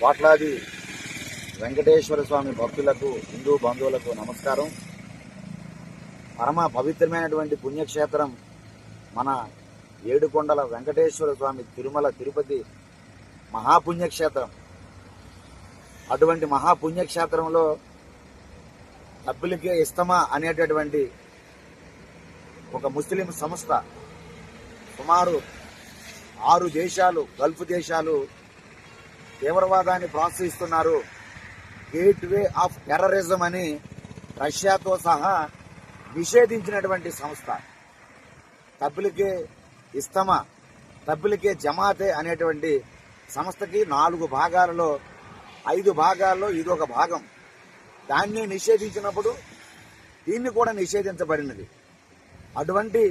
కోట్లాది వెంకటేశ్వర స్వామి భక్తులకు, హిందూ బంధువులకు నమస్కారం. పరమ పవిత్రమైనటువంటి పుణ్యక్షేత్రం మన ఏడుకొండల వెంకటేశ్వర స్వామి తిరుమల తిరుపతి మహాపుణ్యక్షేత్రం. అటువంటి మహాపుణ్యక్షేత్రంలో తబ్లిగే ఇస్తమా అనేటటువంటి ఒక ముస్లిం సంస్థ సుమారు 6 దేశాలు, గల్ఫ్ దేశాలు తీవ్రవాదాన్ని ప్రోత్సహిస్తున్నారు, గేట్వే ఆఫ్ టెర్రరిజం అని రష్యాతో సహా నిషేధించినటువంటి సంస్థ. తబ్లిగే ఇస్తమా, తబ్లిగే జమాతే అనేటువంటి సంస్థకి 4 భాగాలలో 5 భాగాల్లో ఇదొక భాగం. దాన్ని నిషేధించినప్పుడు దీన్ని కూడా నిషేధించబడినది. అటువంటి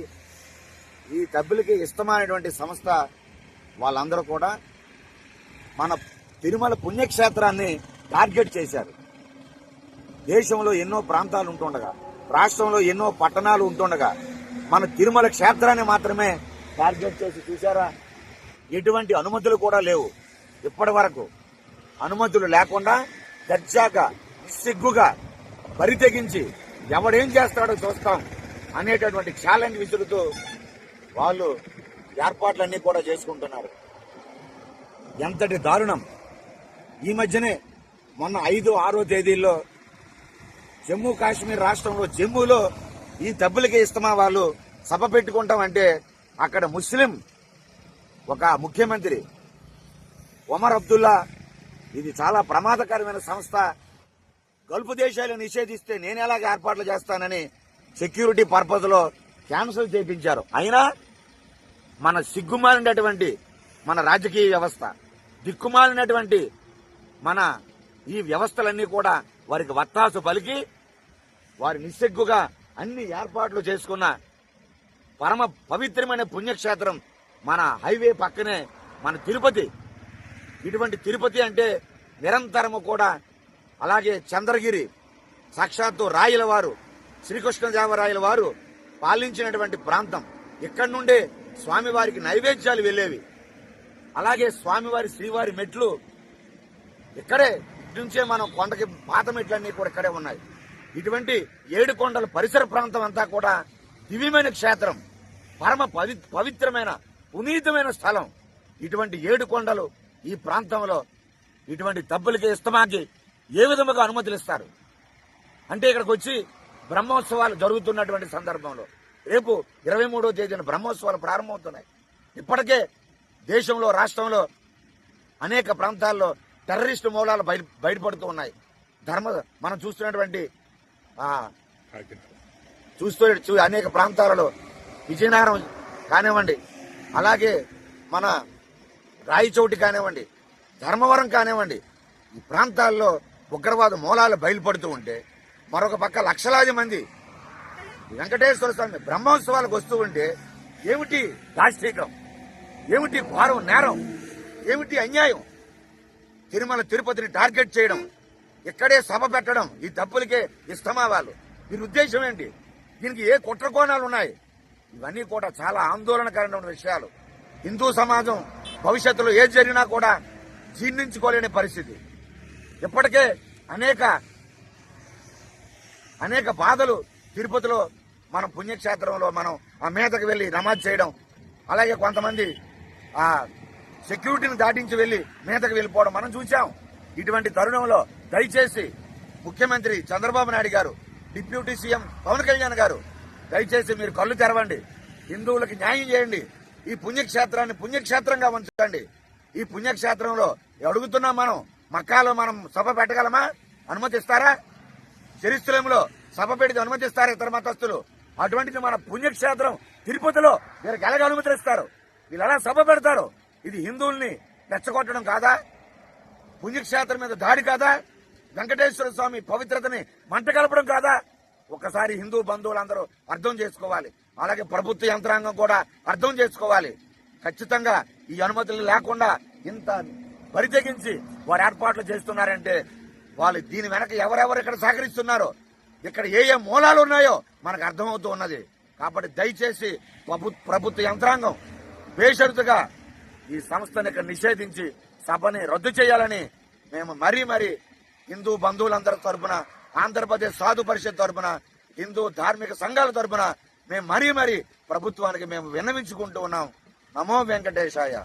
ఈ తబ్లిగే ఇస్తమా అనేటువంటి సంస్థ వాళ్ళందరూ కూడా మన తిరుమల పుణ్యక్షేత్రాన్ని టార్గెట్ చేశారు. దేశంలో ఎన్నో ప్రాంతాలు ఉంటుండగా, రాష్ట్రంలో ఎన్నో పట్టణాలు ఉంటుండగా మన తిరుమల క్షేత్రాన్ని మాత్రమే టార్గెట్ చేసి చూశారా. ఎటువంటి అనుమతులు కూడా లేవు. ఇప్పటి వరకు అనుమతులు లేకుండా దర్జాగా, సిగ్గుగా బరి తెగించి ఎవడేం చేస్తాడో చూస్తాం అనేటటువంటి ఛాలెంజ్ విసురుతూ వాళ్ళు ఏర్పాట్లన్నీ కూడా చేసుకుంటున్నారు. ఎంతటి దారుణం! ఈ మధ్యనే మొన్న 5, 6 తేదీల్లో జమ్మూ కాశ్మీర్ రాష్ట్రంలో జమ్మూలో ఈ తబ్లిగే ఇస్తమా వాళ్ళు సభ పెట్టుకుంటామంటే అక్కడ ముస్లిం ఒక ముఖ్యమంత్రి ఒమర్ అబ్దుల్లా, ఇది చాలా ప్రమాదకరమైన సంస్థ, గల్ఫ్ దేశాలు నిషేధిస్తే నేను ఎలాగ ఏర్పాట్లు చేస్తానని సెక్యూరిటీ పర్పస్ లో క్యాన్సిల్ చేయించారు. అయినా మన సిగ్గుమాలినటువంటి మన రాజకీయ వ్యవస్థ, దిక్కుమాలినటువంటి మన ఈ వ్యవస్థలన్నీ కూడా వారికి వత్తాసు పలికి వారి నిస్సిగ్గుగా అన్ని ఏర్పాట్లు చేసుకున్న పరమ పవిత్రమైన పుణ్యక్షేత్రం మన హైవే పక్కనే మన తిరుపతి. ఇటువంటి తిరుపతి అంటే నిరంతరము కూడా, అలాగే చంద్రగిరి సాక్షాత్తు రాయల వారు, శ్రీకృష్ణదేవరాయల వారు పాలించినటువంటి ప్రాంతం. ఇక్కడి నుండే స్వామివారికి నైవేద్యాలు వెళ్లేవి. అలాగే స్వామివారి శ్రీవారి మెట్లు ఇక్కడే, ఇటు నుంచే మనం కొండకి పాత మెట్లన్నీ కూడా ఇక్కడే ఉన్నాయి. ఇటువంటి ఏడుకొండల పరిసర ప్రాంతం అంతా కూడా దివ్యమైన క్షేత్రం, పరమ పవిత్రమైన పునీతమైన స్థలం. ఇటువంటి ఏడుకొండలు ఈ ప్రాంతంలో ఇటువంటి తబ్లిగే ఇస్తమాకి ఏ విధముగా అనుమతులు ఇస్తారు అంటే, ఇక్కడికి వచ్చి బ్రహ్మోత్సవాలు జరుగుతున్నటువంటి సందర్భంలో రేపు 23వ తేదీన బ్రహ్మోత్సవాలు ప్రారంభమవుతున్నాయి. ఇప్పటికే దేశంలో, రాష్ట్రంలో అనేక ప్రాంతాల్లో టెర్రరిస్టు మూలాలు బయటపడుతూ ఉన్నాయి. మనం చూస్తున్నటువంటి అనేక ప్రాంతాలలో విజయనగరం కానివ్వండి, అలాగే మన రాయచోటి కానివ్వండి, ధర్మవరం కానివ్వండి, ఈ ప్రాంతాల్లో ఉగ్రవాద మూలాలు బయలుపడుతూ ఉంటే మరొక పక్క లక్షలాది మంది వెంకటేశ్వర స్వామి బ్రహ్మోత్సవాలకు వస్తూ ఉంటే ఏమిటి దాష్టీకం, ఏమిటి ఘోరం, నేరం, ఏమిటి అన్యాయం? తిరుమల తిరుపతిని టార్గెట్ చేయడం, ఇక్కడే సభ పెట్టడం, ఈ తప్పులకే ఇస్తమా వాళ్ళు. దీని ఉద్దేశం ఏంటి? దీనికి ఏ కుట్రకోణాలు ఉన్నాయి? ఇవన్నీ కూడా చాలా ఆందోళనకరమైన విషయాలు. హిందూ సమాజం భవిష్యత్తులో ఏది జరిగినా కూడా జీర్ణించుకోలేని పరిస్థితి. ఇప్పటికే అనేక బాధలు తిరుపతిలో, మన పుణ్యక్షేత్రంలో మనం ఆ మీదకి వెళ్లి నమాజ్ చేయడం, అలాగే కొంతమంది ఆ సెక్యూరిటీని దాటించి వెళ్లి మీదకి వెళ్ళిపోవడం మనం చూశాం. ఇటువంటి తరుణంలో దయచేసి ముఖ్యమంత్రి చంద్రబాబు నాయుడు గారు, డిప్యూటీ సీఎం పవన్ కళ్యాణ్ గారు, దయచేసి మీరు కళ్ళు తెరవండి, హిందువులకి న్యాయం చేయండి, ఈ పుణ్యక్షేత్రాన్ని పుణ్యక్షేత్రంగా ఉంచండి. ఈ పుణ్యక్షేత్రంలో అడుగుతున్నాం, మనం మక్కాలో మనం సభ పెట్టగలమా? అనుమతిస్తారా? జెరూసలేంలో సభ పెడితే అనుమతిస్తారా ఇతర మతస్థులు? అటువంటిది మన పుణ్యక్షేత్రం తిరుపతిలో వీరికి ఎలాగ అనుమతులు ఇస్తారు? వీళ్ళు ఎలా సభ పెడతారు? ఇది హిందువుల్ని రెచ్చగొట్టడం కాదా? పుణ్యక్షేత్రం మీద దాడి కాదా? వెంకటేశ్వర స్వామి పవిత్రతని మంట కలపడం కాదా? ఒక్కసారి హిందూ బంధువులందరూ అర్థం చేసుకోవాలి. అలాగే ప్రభుత్వ యంత్రాంగం కూడా అర్థం చేసుకోవాలి. ఖచ్చితంగా ఈ అనుమతులు లేకుండా ఇంత బరితెగించి వారు ఏర్పాట్లు చేస్తున్నారంటే వాళ్ళు దీని వెనక ఎవరెవరు ఇక్కడ సహకరిస్తున్నారో, ఇక్కడ ఏ ఏ మూలాలు ఉన్నాయో మనకు అర్థమవుతూ ఉన్నది. కాబట్టి దయచేసి ప్రభుత్వ యంత్రాంగం బేషరతుగా ఈ సంస్థను ఇక్కడ నిషేధించి సభని రద్దు చేయాలని మేము మరీ హిందూ బంధువులందరి తరపున, ఆంధ్రప్రదేశ్ సాధు పరిషత్ తరపున, హిందూ ధార్మిక సంఘాల తరపున మేము మరీ ప్రభుత్వానికి మేము విన్నవించుకుంటూ ఉన్నాం. నమో వెంకటేశాయ.